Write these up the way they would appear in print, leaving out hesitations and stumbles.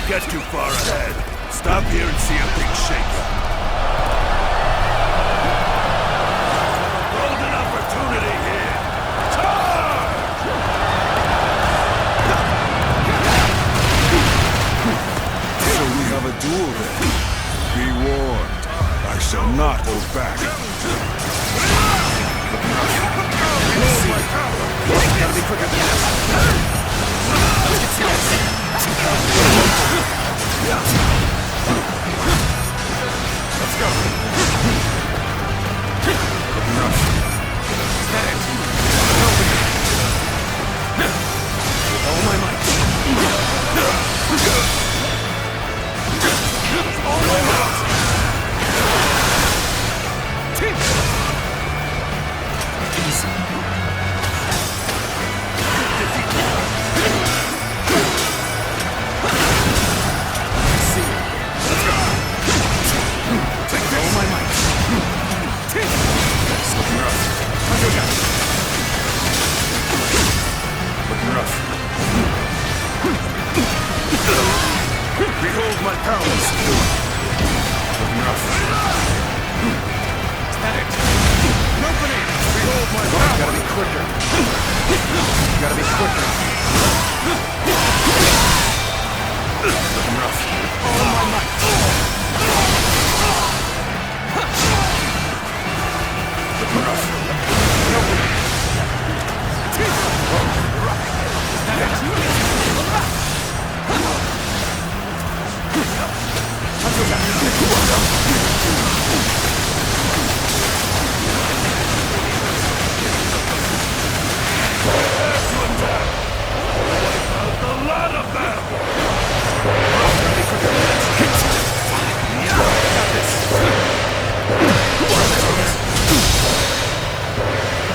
get too far ahead. Stop here and see a big shakeout. Golden opportunity here. Charge! So we have a duel then. Be warned. I shall not hold back. Gotta be quicker than this. Let's get serious. Let's go. Looking rough. Is that it? Open it. With all my might. All my might. Easy. Behold my powers. Looking rough. Is that it? Company! Behold my powers. Gotta be quicker. Gotta be quicker. Looking rough. All my might. Looking rough. Company. Is that it? A lot of battle! Got this.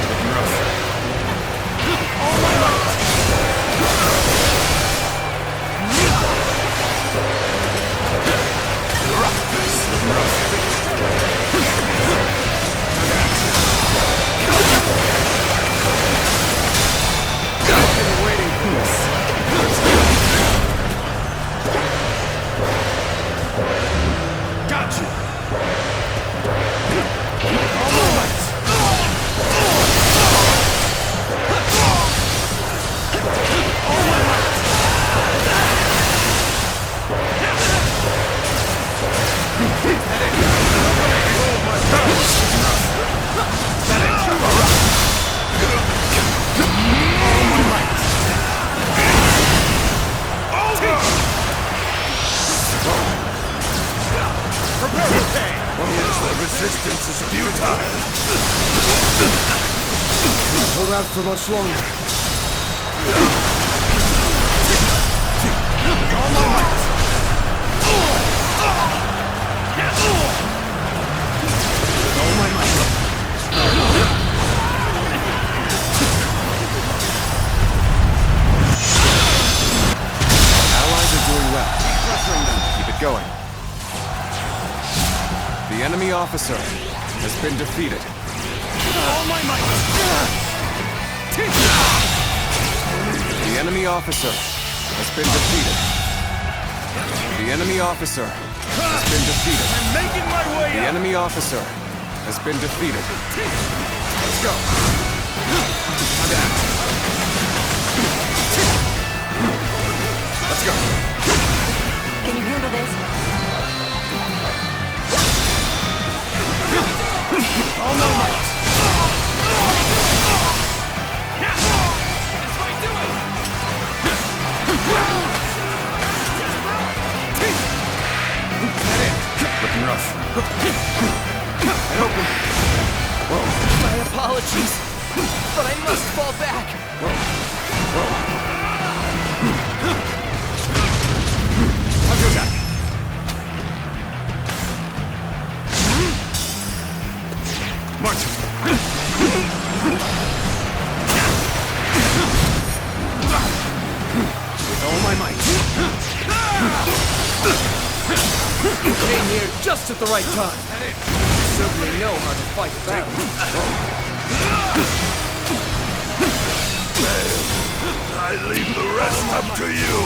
Looking rough. All my might. Resistance is futile. Hold out for much longer. All my might. All my might. Allies are doing well. Keep pressuring them. Keep it going. The enemy officer has been defeated. All my might. The enemy officer has been defeated. The enemy officer has been defeated. I'm making my way The up. enemy officer has been defeated. Let's go. Adapt. Let's go. Can you handle this? All my might. Looking rough. I open. Whoa. My apologies, but I must fall back. March. With all my might. You came here just at the right time. You certainly know how to fight a battle. I leave the rest up to you.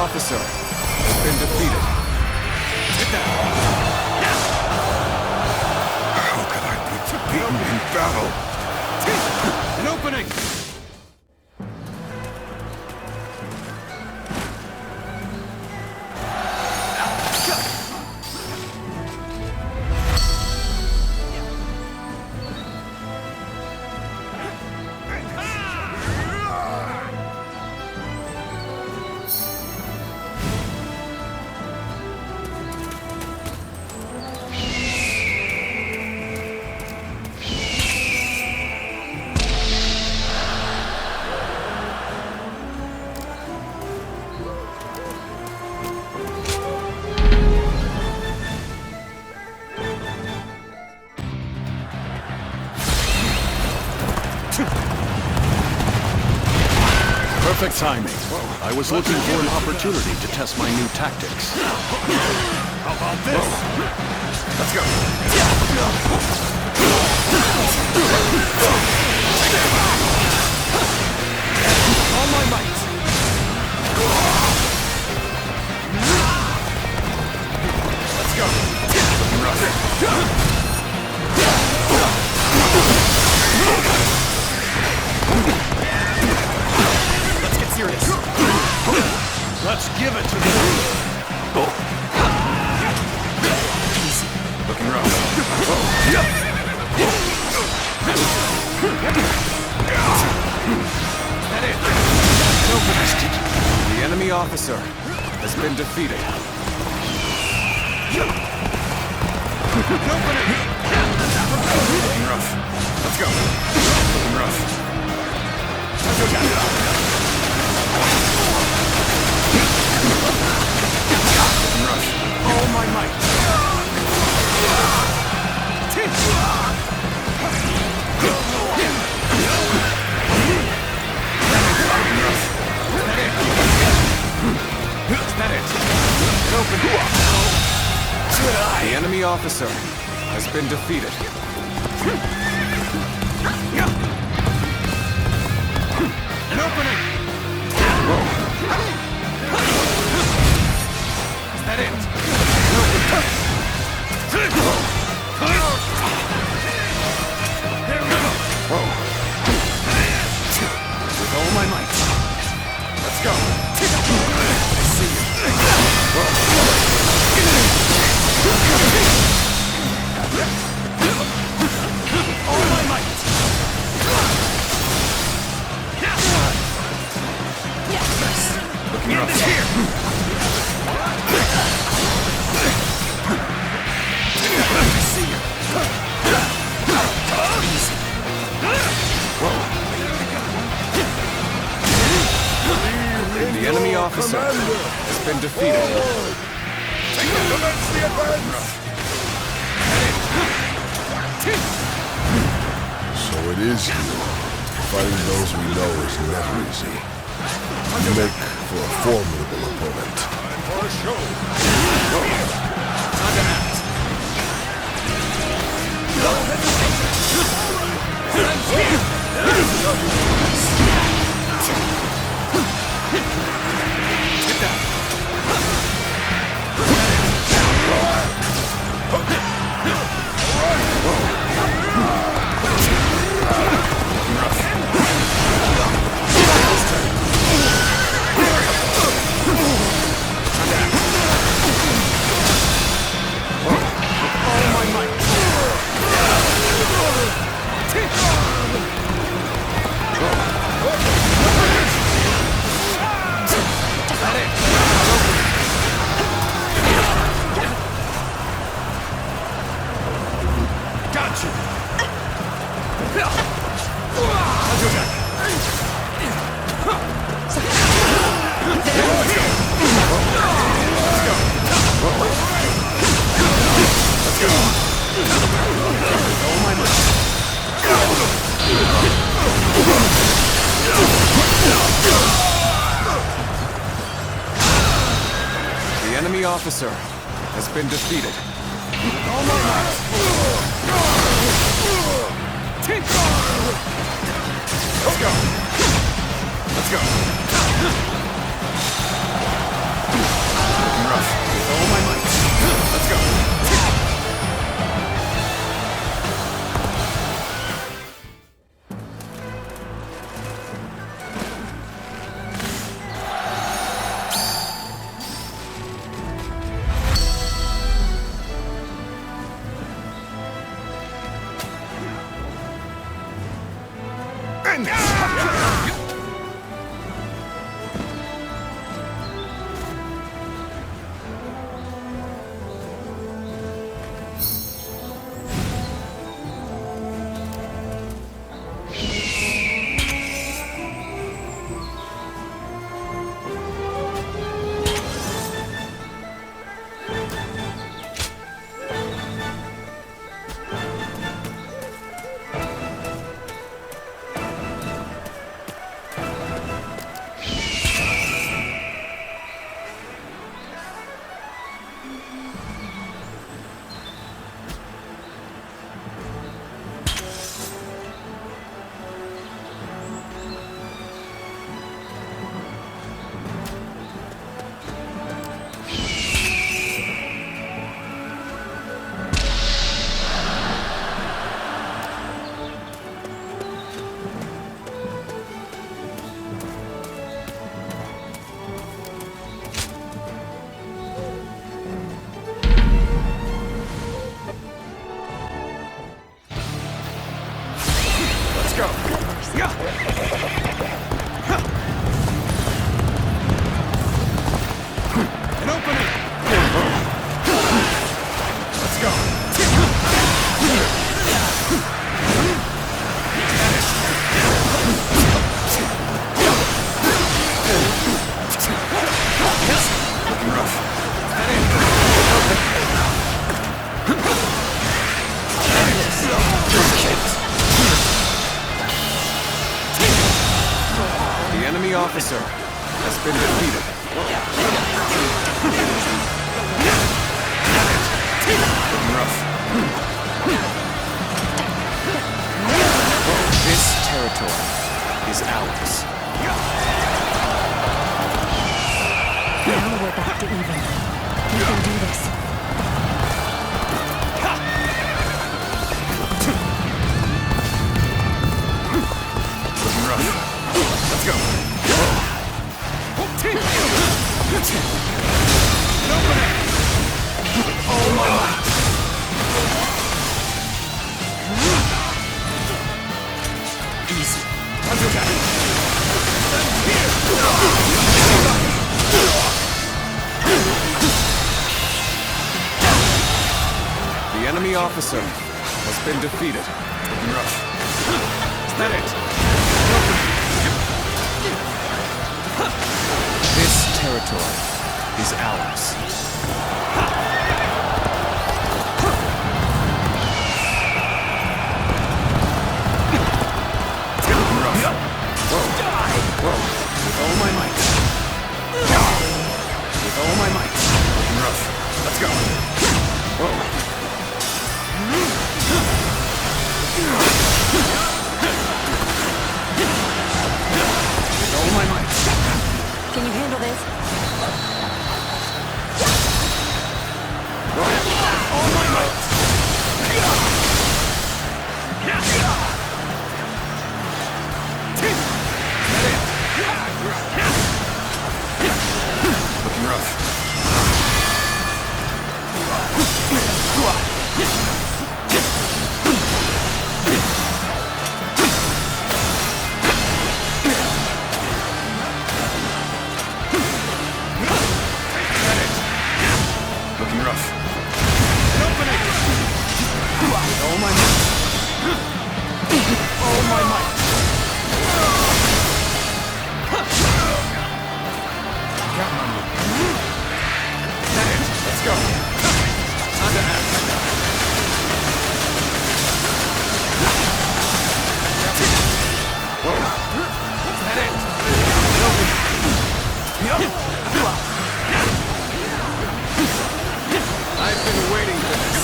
officer has been defeated. How could I be beaten in battle? An opening! Perfect timing. I was looking for an opportunity to test my new tactics. How about this? Let's go. All my might! Let's go. Let's get serious. Let's give it to them. Looking rough. That it? The enemy officer has been defeated. Looking rough. Let's go. Looking rough. Looking rough. All my might! Is that it? It opened. The enemy officer has been defeated. An opening! Is that it? With all my might. Let's go. I see you. All my might! Looking rough. I see you. The enemy officer has been defeated. Commence the advance! So it is you. Fighting those we know is never easy. You make for a formidable opponent. For a show. The enemy officer has been defeated. Let's go. Let's go. An opening! Let's go! Looking rough. The enemy officer has been defeated. Looking rough. This territory is ours. Now we're back to even. We can do this. Looking rough. Let's go. Oh my might! Easy. Undercut! The enemy officer has been defeated. Looking rough. Is that it? This territory is ours. Looking rough. Whoa. Whoa. With all my might. With all my might. Looking rough. Let's go. Whoa. With all my might. Can you handle this? All my might! Looking rough. Looking rough. An opening! All my might. All my might! Got my move. That it. Let's go. On to act. Whoa. That it. I've been waiting for this.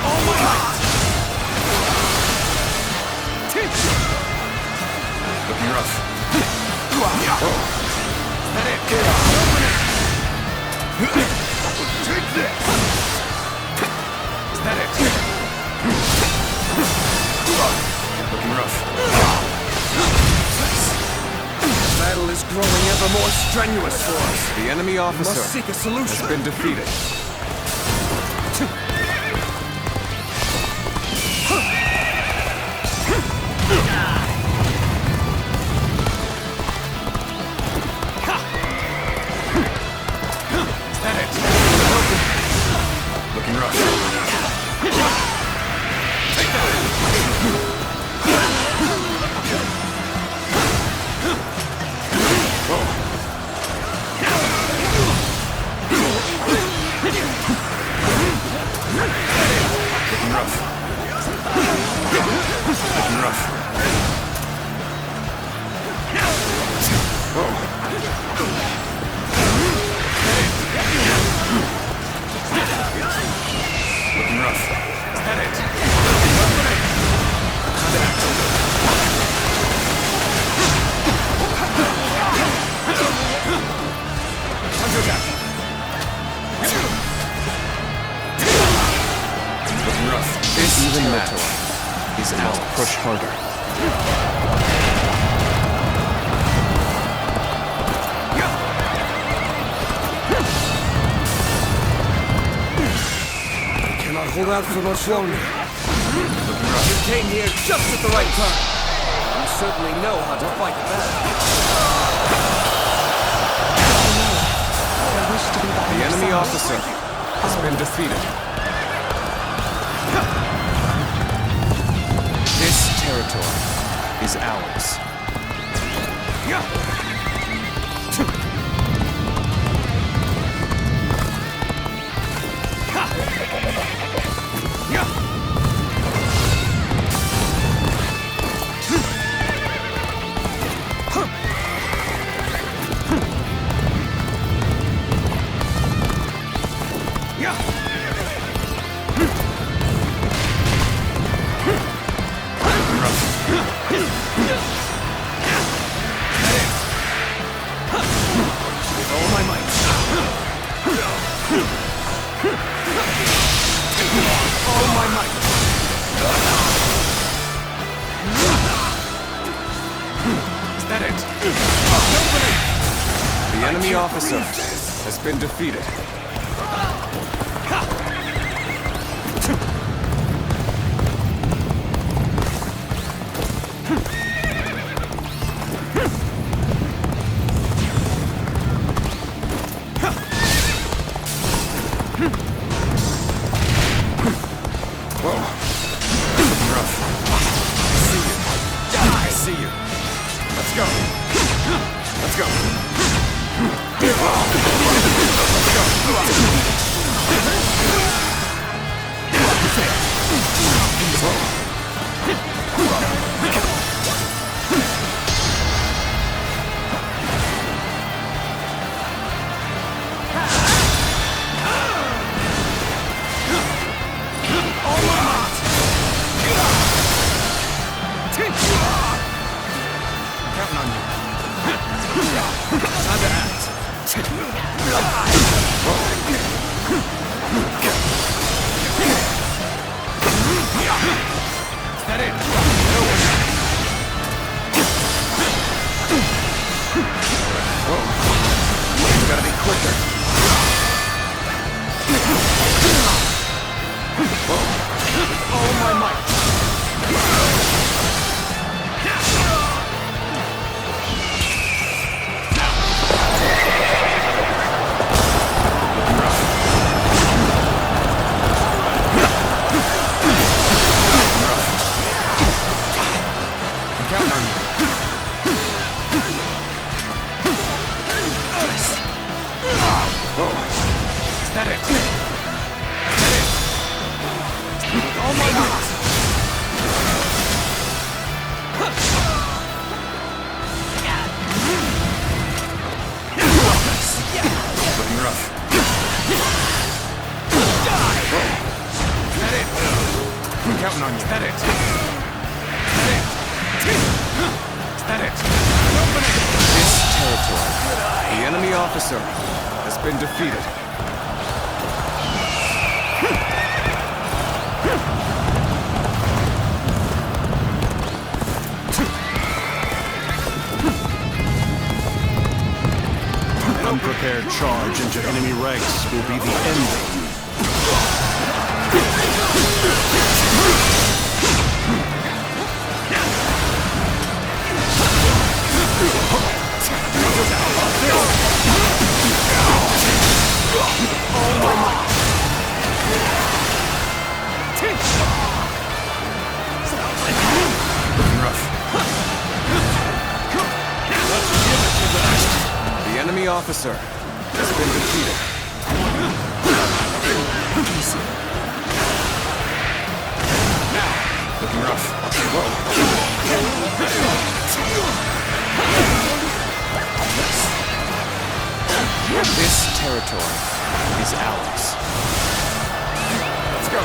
All my might! Looking rough. That it. Take this! Is that it? Looking rough. The battle is growing ever more strenuous for us. The enemy Must officer seek a has solution. been defeated. Is that it? Looking rough. Take that! Looking rough. Looking rough. Whoa. Looking rough. Is that it? Undercut! Looking rough. This even territory is ours. Push harder. Cannot hold out for much longer. Looking You came here just at the right time. You certainly know how to fight back. I wish to be by The your enemy side. officer has been defeated. This territory is ours. All my might. All my might. Is that it? The enemy officer has been defeated. I see you. Let's go. Let's go. Counting on you. Time to act. Is that it? Whoa. You gotta be quicker. Whoa. All my might. Counting on you. Whoa. Is that it? Is that it? All my might. Looking rough. Whoa. Is that it? I'm counting on you. Is that it? Is that it? This territory, the enemy officer has been defeated. An unprepared charge into enemy ranks will be the end of you. The enemy officer has been defeated. Now, looking rough. This territory is ours. Let's go.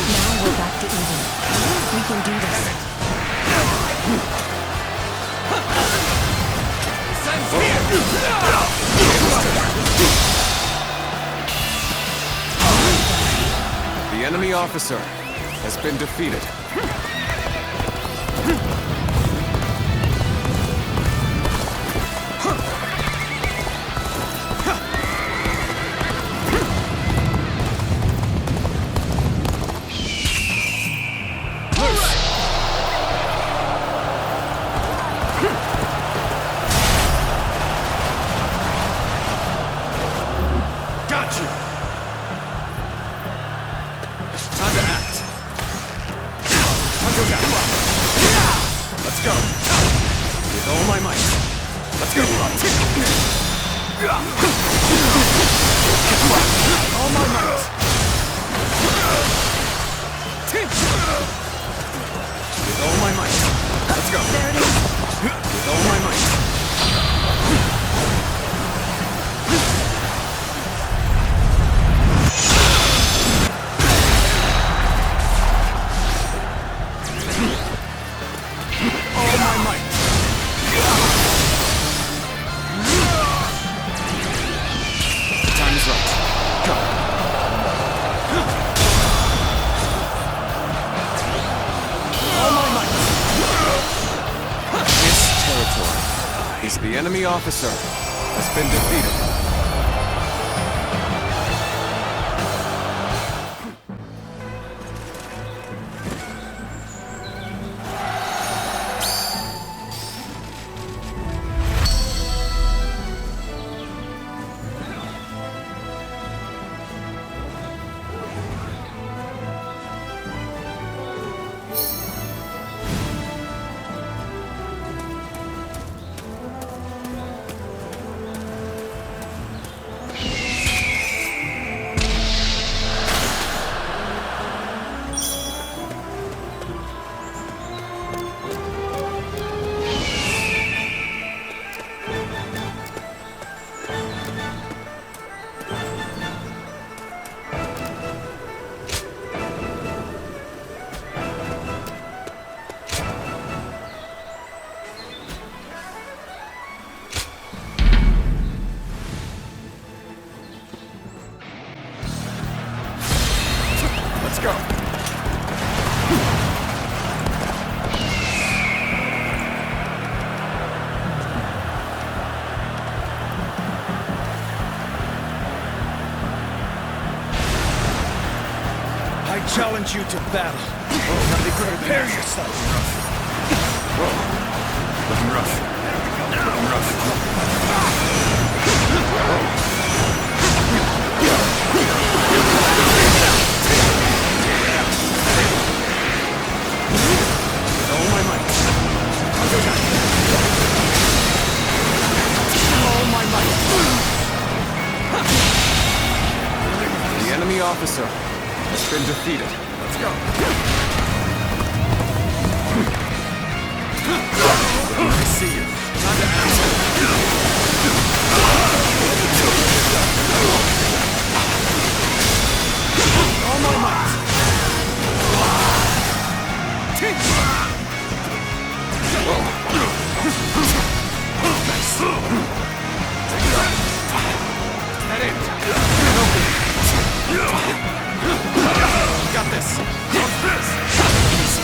Now we're back to even. We can do this. The enemy officer has been defeated. All my might. With all my might. Let's go. There it is. With all my might. All my might. The time is right. Go. All my might. This territory is the enemy officer has been defeated. Let's go. I challenge you to battle. Prepare yourself. Looking rough. Looking rough. With all my might. All my might. The enemy officer has been defeated. Let's go. I see you. Time to act. All my might. Nice. That it. Got this. How's this?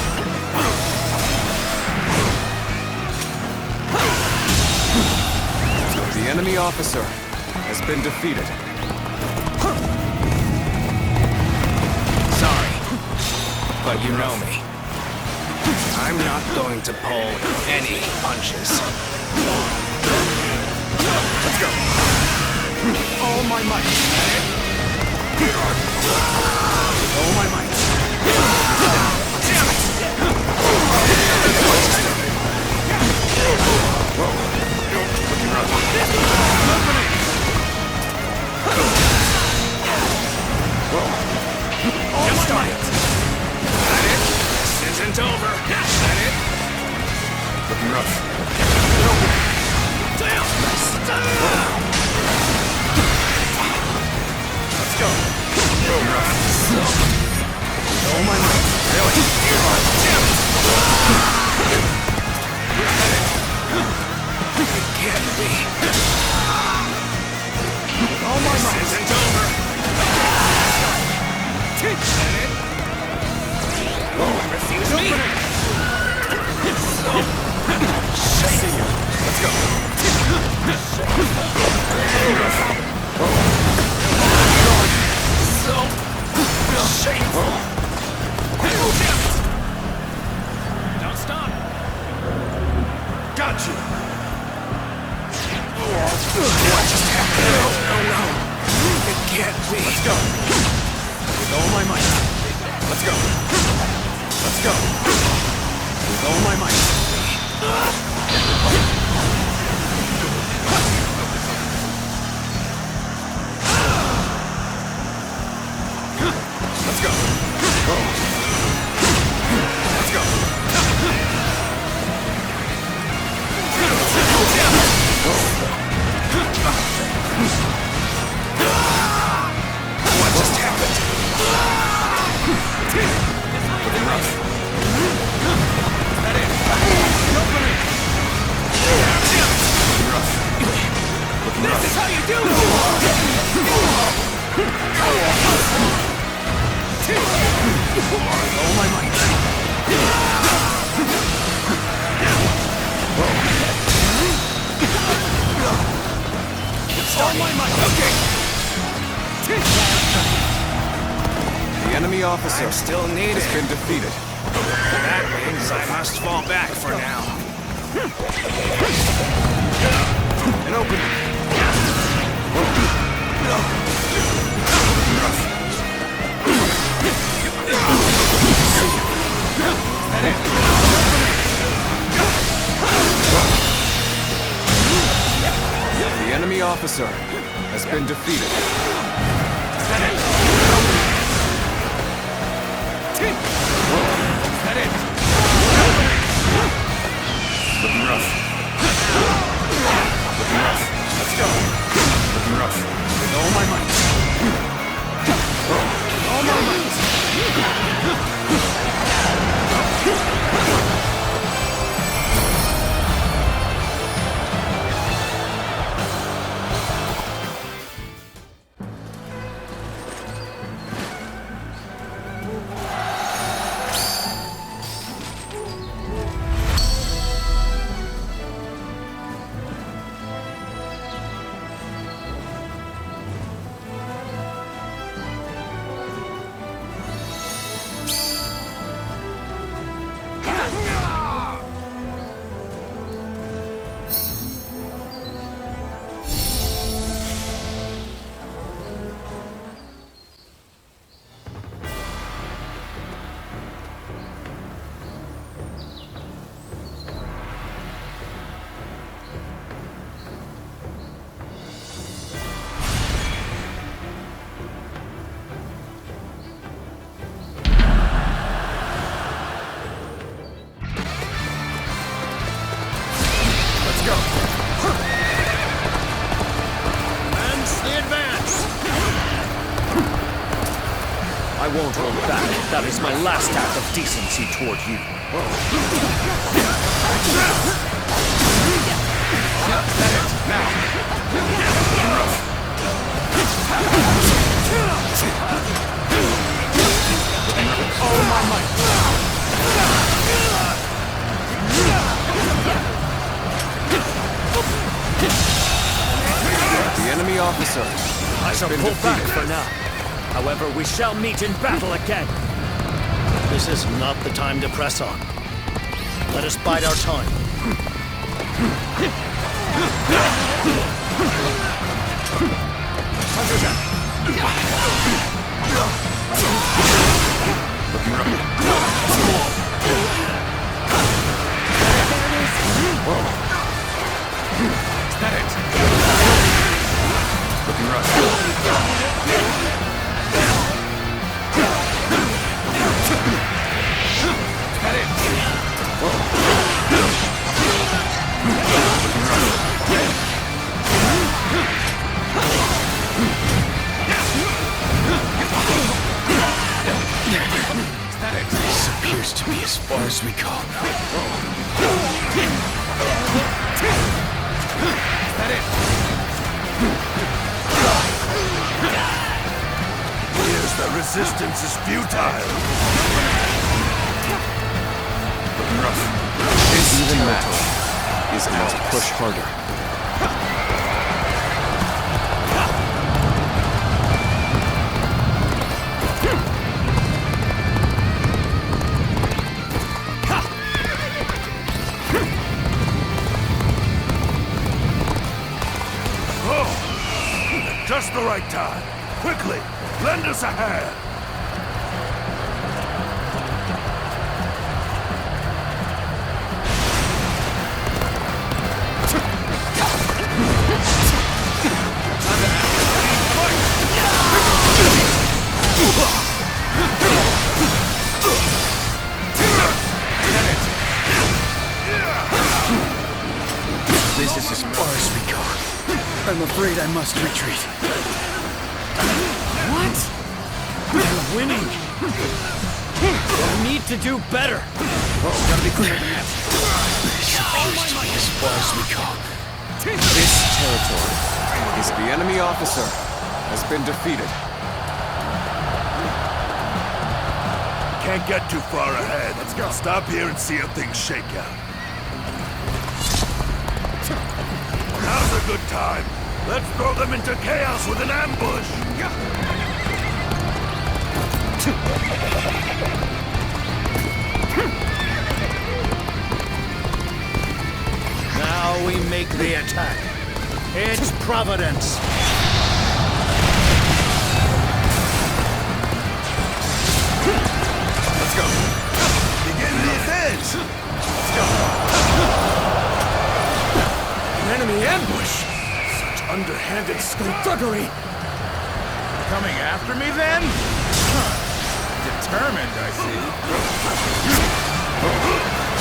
The enemy officer has been defeated. Sorry, but you know me. I'm not going to pull any punches. Let's go. All my might. All my might. Damn it! Looking rough. All my might. That it? This isn't over. That it? Looking rough. Damn! Let's go. Looking rough. All my might. Really? Damn it! It can't be. All my might. This isn't over. That it? Refuse me? See you. Let's go. So shameful. Damn it. Don't stop. Got you. What just happened? No. It can't be. Let's go. With all my might. Let's go. Let's go. With all my might. All my might. All my might. Okay. The enemy officer Still needed. has been defeated. That means I must fall back for now. An opening. The enemy officer has been defeated. Looking rough. Looking rough. Let's go. Looking rough. With all my might. All my might. I won't hold back. That is my last act of decency toward you. The enemy officer I has shall been pull back defeated. for now. However, we shall meet in battle again. This is not the time to press on. Let us bide our time. Is that it? Looking rough. Is that it? Is that it? This appears to be as far as we go. Is that it? Here's the resistance is futile. Looking rough. This even match is must push harder. Oh! Just the right time. Quickly, lend us a hand. This is as far as we go. I'm afraid I must retreat. What? You're winning. You need to do better. Gotta be quicker than that. This appears to be as far as we go. This territory is the enemy officer has been defeated. Can't get too far ahead. Let's go. Stop here and see how things shake out. Now's a good time. Let's throw them into chaos with an ambush. Now we make the attack. It's Providence. Let's go. Begin the advance. Let's go. An enemy ambush! Such underhanded skullduggery! Coming after me then? Huh. Determined, I see.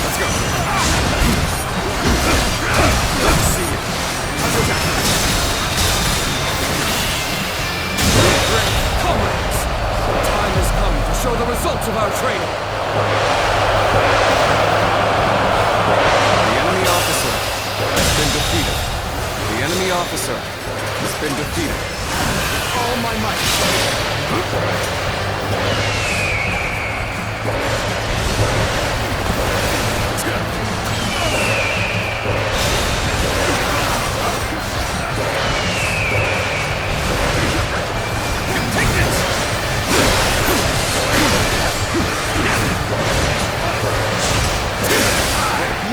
Let's go. Let's see it. Great comrades! The time has come to show the results of our training. The enemy officer has been defeated. The enemy officer has been defeated. All my might. Let's go. Take this!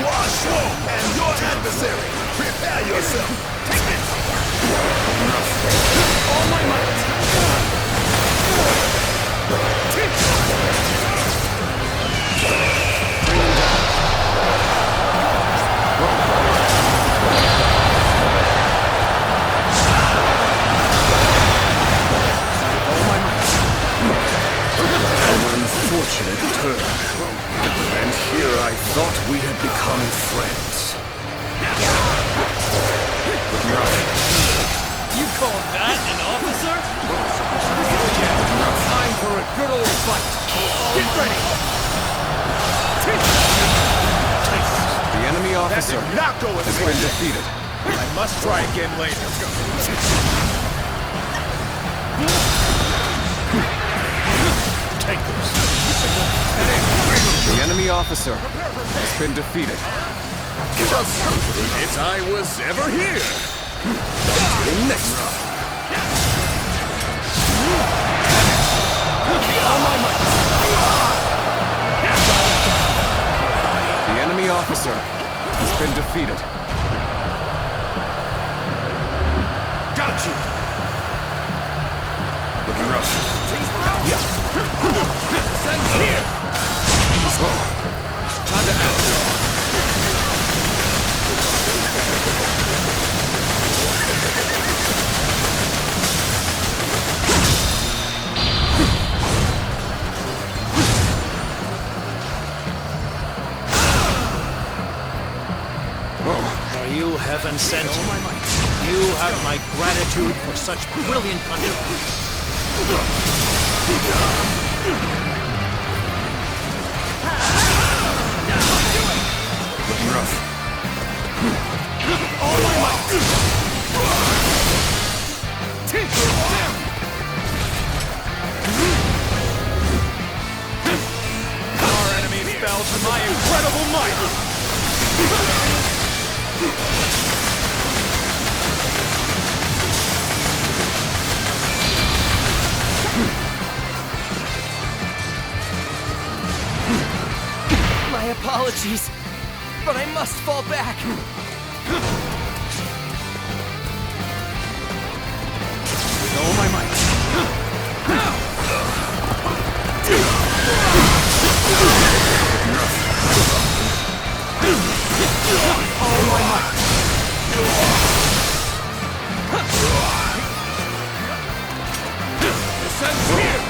Wash and your adversary. Prepare yourself. Take it. All my might. Unfortunate turn. And here I thought we had become friends. You call that an officer? Time for a good old fight. Get ready. The enemy That officer did not go as has been defeated. I must try again later. Take this. The enemy officer has been defeated. If I was ever here. Next time. The enemy officer has been defeated. Got you. Looking rough. Send here. Time to act. You heaven sent. You have my gratitude for such brilliant contribution. Looking rough. All my might. Our enemy fell to my incredible might. My apologies, but I must fall back. With all my might. All my might. Descend here.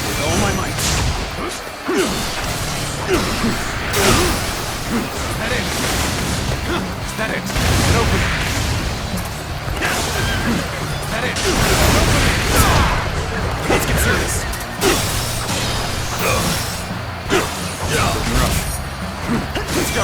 With all my might. Is that it? Is that it? Get open. Is that it? Open. Let's get serious. Looking rough. All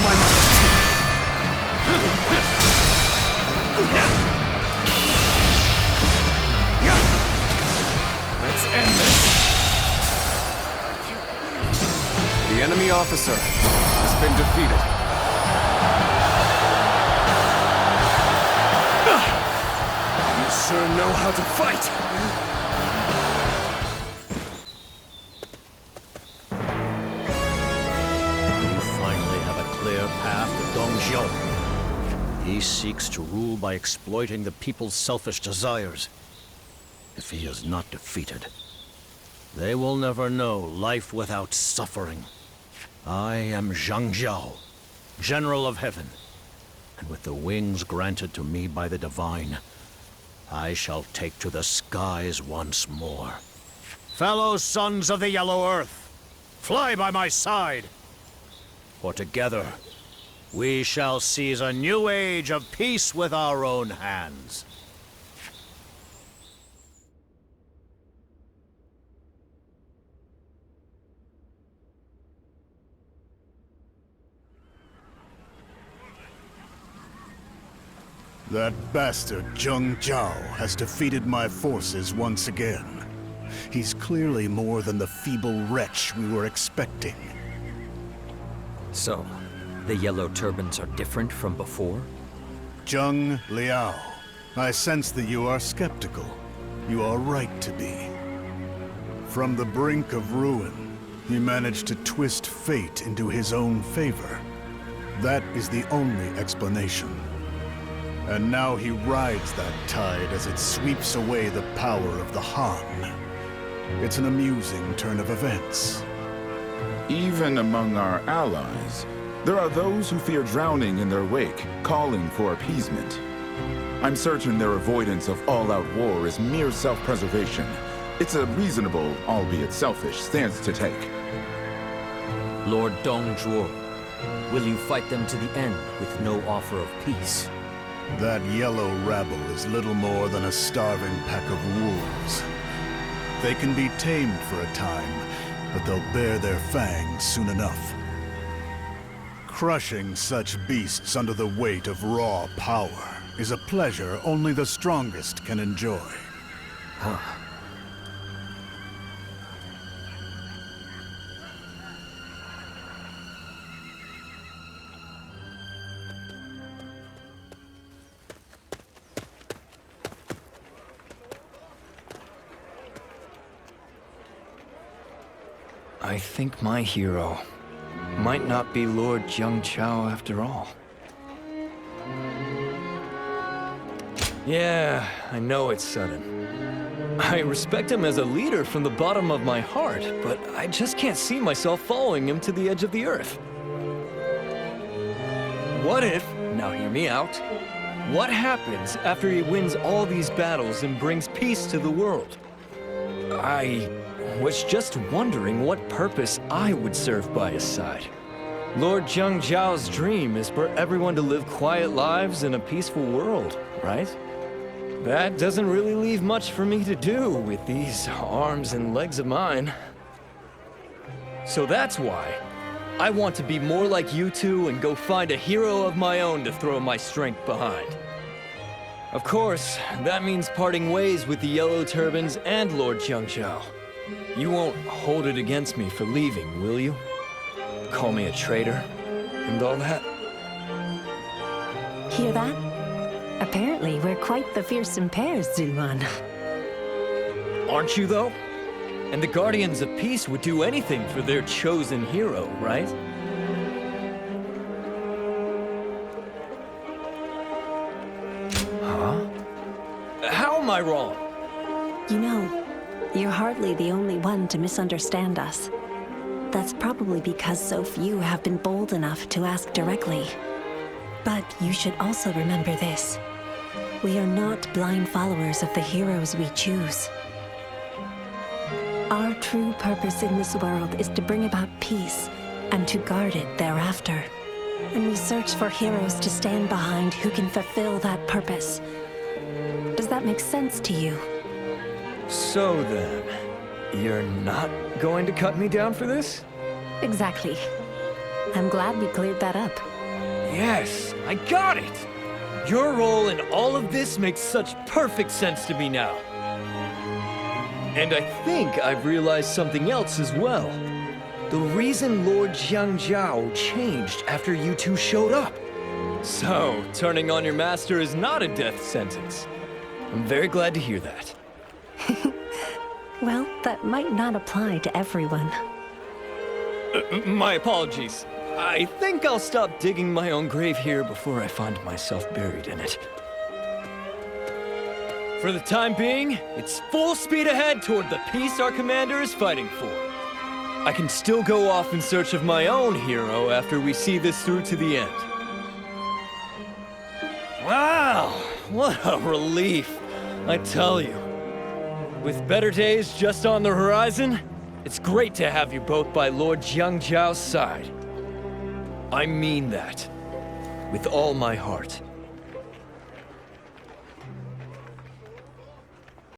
my might! The enemy officer has been defeated. You sure know how to fight! You finally have a clear path to Dong Zhuo. He seeks to rule by exploiting the people's selfish desires. If he is not defeated, they will never know life without suffering. I am Zhang Zhao, General of Heaven, and with the wings granted to me by the Divine, I shall take to the skies once more. Fellow sons of the Yellow Earth, fly by my side, for together we shall seize a new age of peace with our own hands. That bastard Zhang Zhao has defeated my forces once again. He's clearly more than the feeble wretch we were expecting. So, the Yellow Turbans are different from before? Zheng Liao, I sense that you are skeptical. You are right to be. From the brink of ruin, he managed to twist fate into his own favor. That is the only explanation. And now he rides that tide as it sweeps away the power of the Han. It's an amusing turn of events. Even among our allies, there are those who fear drowning in their wake, calling for appeasement. I'm certain their avoidance of all-out war is mere self-preservation. It's a reasonable, albeit selfish, stance to take. Lord Dong Zhuo, will you fight them to the end with no offer of peace? That yellow rabble is little more than a starving pack of wolves. They can be tamed for a time, but they'll bear their fangs soon enough. Crushing such beasts under the weight of raw power is a pleasure only the strongest can enjoy. Huh. I think my hero might not be Lord Zhang Zhao after all. Yeah, I know it's sudden. I respect him as a leader from the bottom of my heart, but I just can't see myself following him to the edge of the earth. What if, now hear me out, what happens after he wins all these battles and brings peace to the world? I was just wondering what purpose I would serve by his side. Lord Zhang Zhao's dream is for everyone to live quiet lives in a peaceful world, right? That doesn't really leave much for me to do with these arms and legs of mine. So that's why I want to be more like you two and go find a hero of my own to throw my strength behind. Of course, that means parting ways with the Yellow Turbans and Lord Zhang Zhao. You won't hold it against me for leaving, will you? Call me a traitor and all that? Hear that? Apparently, we're quite the fearsome pairs, Zulman. Aren't you, though? And the Guardians of Peace would do anything for their chosen hero, right? Huh? How am I wrong? You know, you're hardly the only one to misunderstand us. That's probably because so few have been bold enough to ask directly. But you should also remember this. We are not blind followers of the heroes we choose. Our true purpose in this world is to bring about peace and to guard it thereafter. And we search for heroes to stand behind who can fulfill that purpose. Does that make sense to you? So then, you're not going to cut me down for this? Exactly. I'm glad we cleared that up. Yes, I got it! Your role in all of this makes such perfect sense to me now. And I think I've realized something else as well. The reason Lord Jiangjiao changed after you two showed up. So, turning on your master is not a death sentence. I'm very glad to hear that. Well, that might not apply to everyone. My apologies. I think I'll stop digging my own grave here before I find myself buried in it. For the time being, it's full speed ahead toward the peace our commander is fighting for. I can still go off in search of my own hero after we see this through to the end. Wow, what a relief, I tell you. With better days just on the horizon, it's great to have you both by Lord Jiangjiao's side. I mean that, with all my heart.